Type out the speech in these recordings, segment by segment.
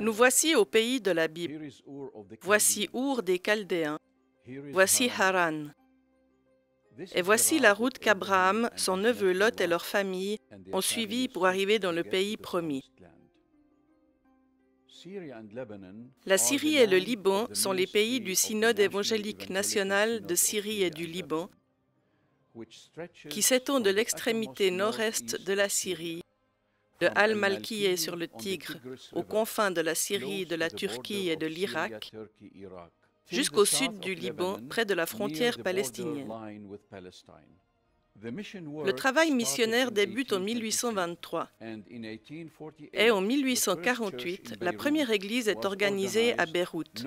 Nous voici au pays de la Bible. Voici Our des Chaldéens. Voici Haran. Et voici la route qu'Abraham, son neveu Lot et leur famille ont suivie pour arriver dans le pays promis. La Syrie et le Liban sont les pays du Synode évangélique national de Syrie et du Liban, qui s'étend de l'extrémité nord-est de la Syrie, de Al-Malkiye sur le Tigre, aux confins de la Syrie, de la Turquie et de l'Irak, jusqu'au sud du Liban, près de la frontière palestinienne. Le travail missionnaire débute en 1823 et en 1848, la première église est organisée à Beyrouth.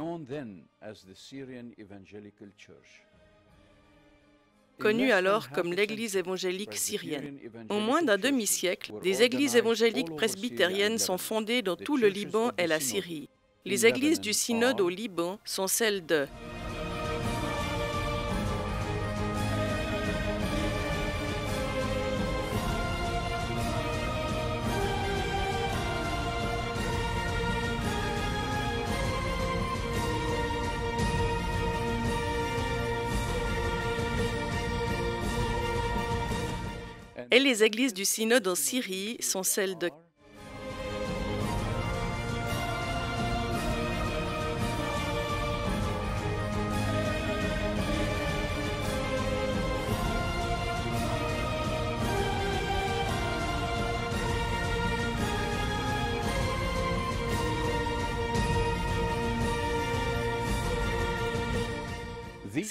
Connue alors comme l'Église évangélique syrienne. En moins d'un demi-siècle, des églises évangéliques presbytériennes sont fondées dans tout le Liban et la Syrie. Les églises du synode au Liban sont celles de et les églises du synode en Syrie sont celles de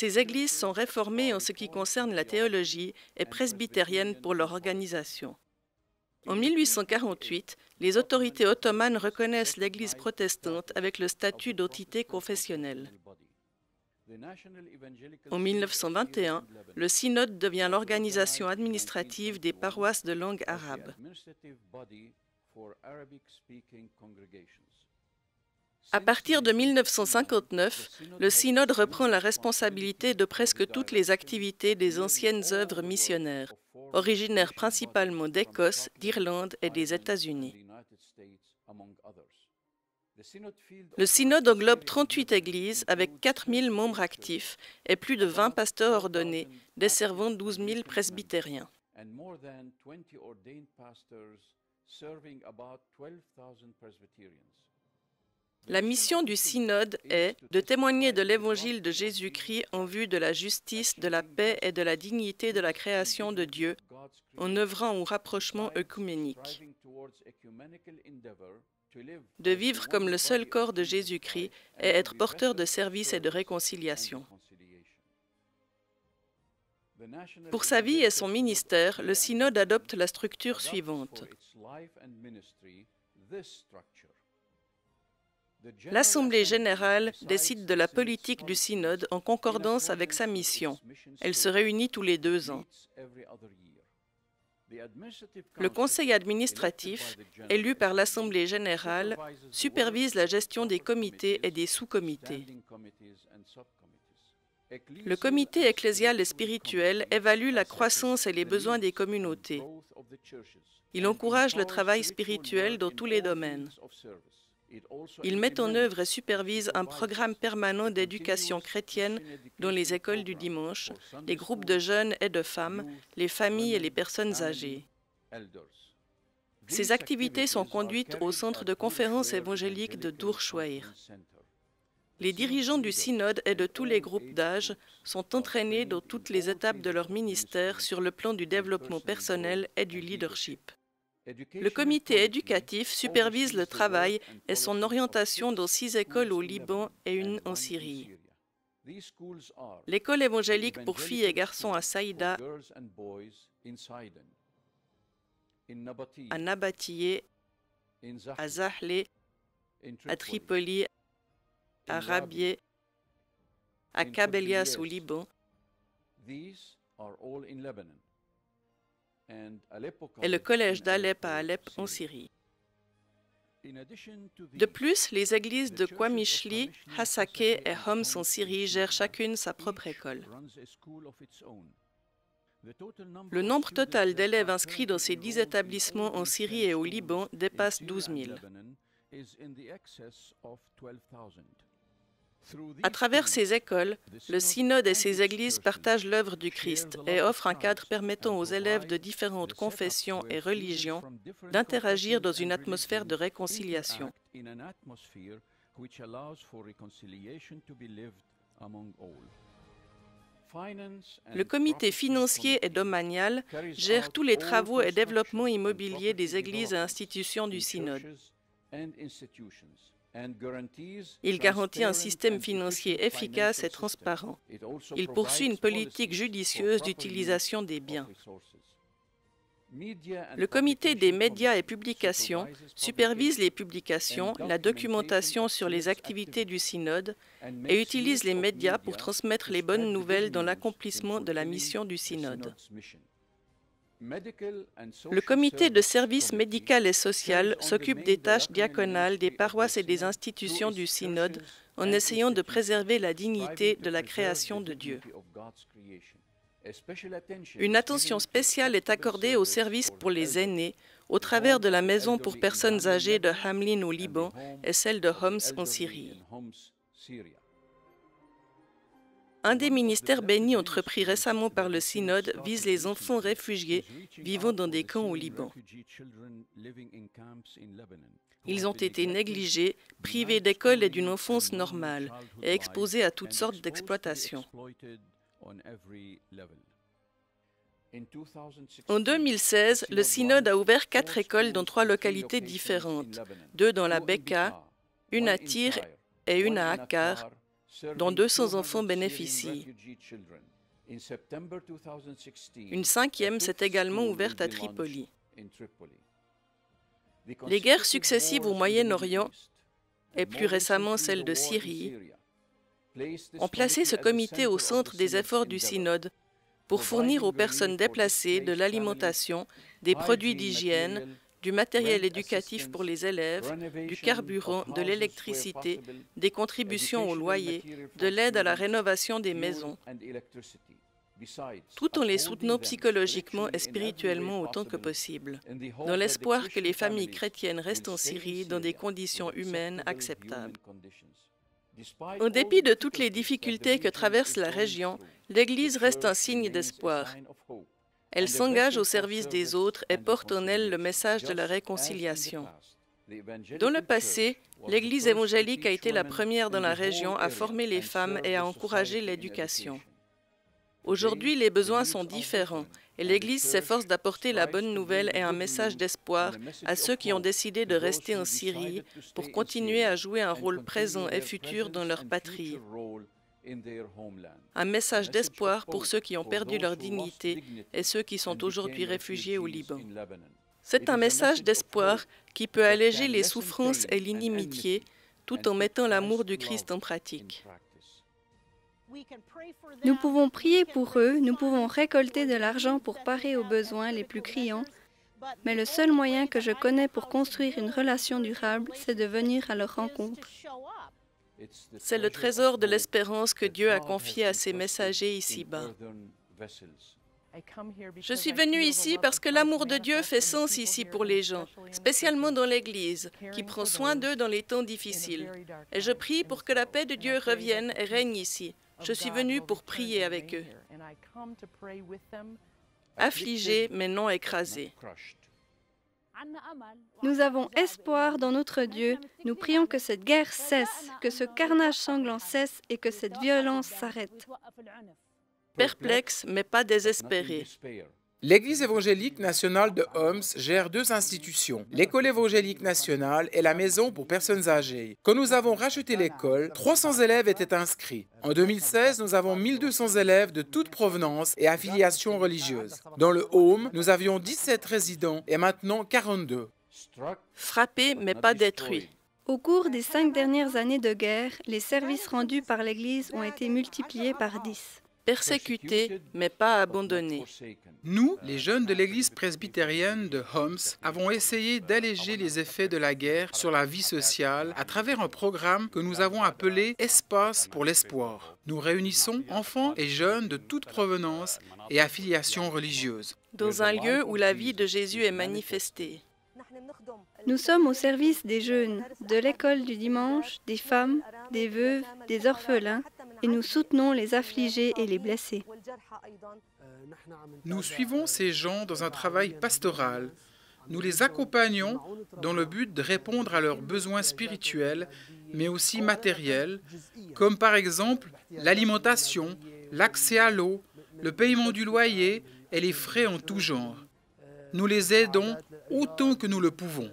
Ces églises sont réformées en ce qui concerne la théologie et presbytériennes pour leur organisation. En 1848, les autorités ottomanes reconnaissent l'Église protestante avec le statut d'entité confessionnelle. En 1921, le synode devient l'organisation administrative des paroisses de langue arabe. À partir de 1959, le synode reprend la responsabilité de presque toutes les activités des anciennes œuvres missionnaires, originaires principalement d'Écosse, d'Irlande et des États-Unis. Le synode englobe 38 églises avec 4 000 membres actifs et plus de 20 pasteurs ordonnés, desservant 12 000 presbytériens. La mission du synode est de témoigner de l'évangile de Jésus-Christ en vue de la justice, de la paix et de la dignité de la création de Dieu, en œuvrant au rapprochement œcuménique. De vivre comme le seul corps de Jésus-Christ et être porteur de service et de réconciliation. Pour sa vie et son ministère, le synode adopte la structure suivante. L'Assemblée générale décide de la politique du synode en concordance avec sa mission. Elle se réunit tous les 2 ans. Le conseil administratif, élu par l'Assemblée générale, supervise la gestion des comités et des sous-comités. Le comité ecclésial et spirituel évalue la croissance et les besoins des communautés. Il encourage le travail spirituel dans tous les domaines. Il met en œuvre et supervise un programme permanent d'éducation chrétienne dans les écoles du dimanche, les groupes de jeunes et de femmes, les familles et les personnes âgées. Ces activités sont conduites au centre de conférences évangéliques de Dur Chouair. Les dirigeants du synode et de tous les groupes d'âge sont entraînés dans toutes les étapes de leur ministère sur le plan du développement personnel et du leadership. Le comité éducatif supervise le travail et son orientation dans 6 écoles au Liban et 1 en Syrie. L'école évangélique pour filles et garçons à Saïda, à Nabatiyé, à Zahlé, à Tripoli, à Rabié, à Kabelias au Liban, et le collège d'Alep à Alep en Syrie. De plus, les églises de Qamishli, Hasakeh et Homs en Syrie gèrent chacune sa propre école. Le nombre total d'élèves inscrits dans ces 10 établissements en Syrie et au Liban dépasse 12 000. À travers ces écoles, le synode et ses églises partagent l'œuvre du Christ et offrent un cadre permettant aux élèves de différentes confessions et religions d'interagir dans une atmosphère de réconciliation. Le comité financier et domanial gère tous les travaux et développements immobiliers des églises et institutions du synode. Il garantit un système financier efficace et transparent. Il poursuit une politique judicieuse d'utilisation des biens. Le comité des médias et publications supervise les publications, la documentation sur les activités du synode et utilise les médias pour transmettre les bonnes nouvelles dans l'accomplissement de la mission du synode. Le comité de service médical et social s'occupe des tâches diaconales des paroisses et des institutions du synode en essayant de préserver la dignité de la création de Dieu. Une attention spéciale est accordée aux services pour les aînés au travers de la maison pour personnes âgées de Hamlin au Liban et celle de Homs en Syrie. Un des ministères bénis entrepris récemment par le synode vise les enfants réfugiés vivant dans des camps au Liban. Ils ont été négligés, privés d'école et d'une enfance normale et exposés à toutes sortes d'exploitations. En 2016, le synode a ouvert 4 écoles dans 3 localités différentes, 2 dans la Bekaa, une à Tyr et une à Akkar, dont 200 enfants bénéficient. Une 5e s'est également ouverte à Tripoli. Les guerres successives au Moyen-Orient, et plus récemment celle de Syrie, ont placé ce comité au centre des efforts du synode pour fournir aux personnes déplacées de l'alimentation, des produits d'hygiène, du matériel éducatif pour les élèves, du carburant, de l'électricité, des contributions au loyer, de l'aide à la rénovation des maisons, tout en les soutenant psychologiquement et spirituellement autant que possible, dans l'espoir que les familles chrétiennes restent en Syrie dans des conditions humaines acceptables. En dépit de toutes les difficultés que traverse la région, l'Église reste un signe d'espoir. Elle s'engage au service des autres et porte en elle le message de la réconciliation. Dans le passé, l'Église évangélique a été la première dans la région à former les femmes et à encourager l'éducation. Aujourd'hui, les besoins sont différents et l'Église s'efforce d'apporter la bonne nouvelle et un message d'espoir à ceux qui ont décidé de rester en Syrie pour continuer à jouer un rôle présent et futur dans leur patrie. Un message d'espoir pour ceux qui ont perdu leur dignité et ceux qui sont aujourd'hui réfugiés au Liban. C'est un message d'espoir qui peut alléger les souffrances et l'inimitié tout en mettant l'amour du Christ en pratique. Nous pouvons prier pour eux, nous pouvons récolter de l'argent pour parer aux besoins les plus criants, mais le seul moyen que je connais pour construire une relation durable, c'est de venir à leur rencontre. C'est le trésor de l'espérance que Dieu a confié à ses messagers ici-bas. Je suis venue ici parce que l'amour de Dieu fait sens ici pour les gens, spécialement dans l'Église, qui prend soin d'eux dans les temps difficiles. Et je prie pour que la paix de Dieu revienne et règne ici. Je suis venue pour prier avec eux. Affligés mais non écrasés. Nous avons espoir dans notre Dieu. Nous prions que cette guerre cesse, que ce carnage sanglant cesse et que cette violence s'arrête. Perplexes mais pas désespérés. L'Église évangélique nationale de Homs gère 2 institutions, l'École évangélique nationale et la Maison pour personnes âgées. Quand nous avons racheté l'école, 300 élèves étaient inscrits. En 2016, nous avons 1200 élèves de toute provenance et affiliation religieuse. Dans le Home, nous avions 17 résidents et maintenant 42. Frappés mais pas détruits. Au cours des 5 dernières années de guerre, les services rendus par l'Église ont été multipliés par 10. Persécutés mais pas abandonnés. Nous, les jeunes de l'Église presbytérienne de Homs, avons essayé d'alléger les effets de la guerre sur la vie sociale à travers un programme que nous avons appelé Espace pour l'espoir. Nous réunissons enfants et jeunes de toute provenance et affiliation religieuse. Dans un lieu où la vie de Jésus est manifestée. Nous sommes au service des jeunes, de l'école du dimanche, des femmes, des veuves, des orphelins, et nous soutenons les affligés et les blessés. Nous suivons ces gens dans un travail pastoral. Nous les accompagnons dans le but de répondre à leurs besoins spirituels, mais aussi matériels, comme par exemple l'alimentation, l'accès à l'eau, le paiement du loyer et les frais en tout genre. Nous les aidons autant que nous le pouvons.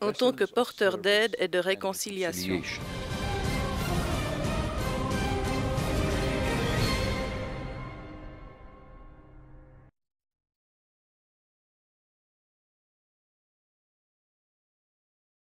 En tant que porteur d'aide et de réconciliation.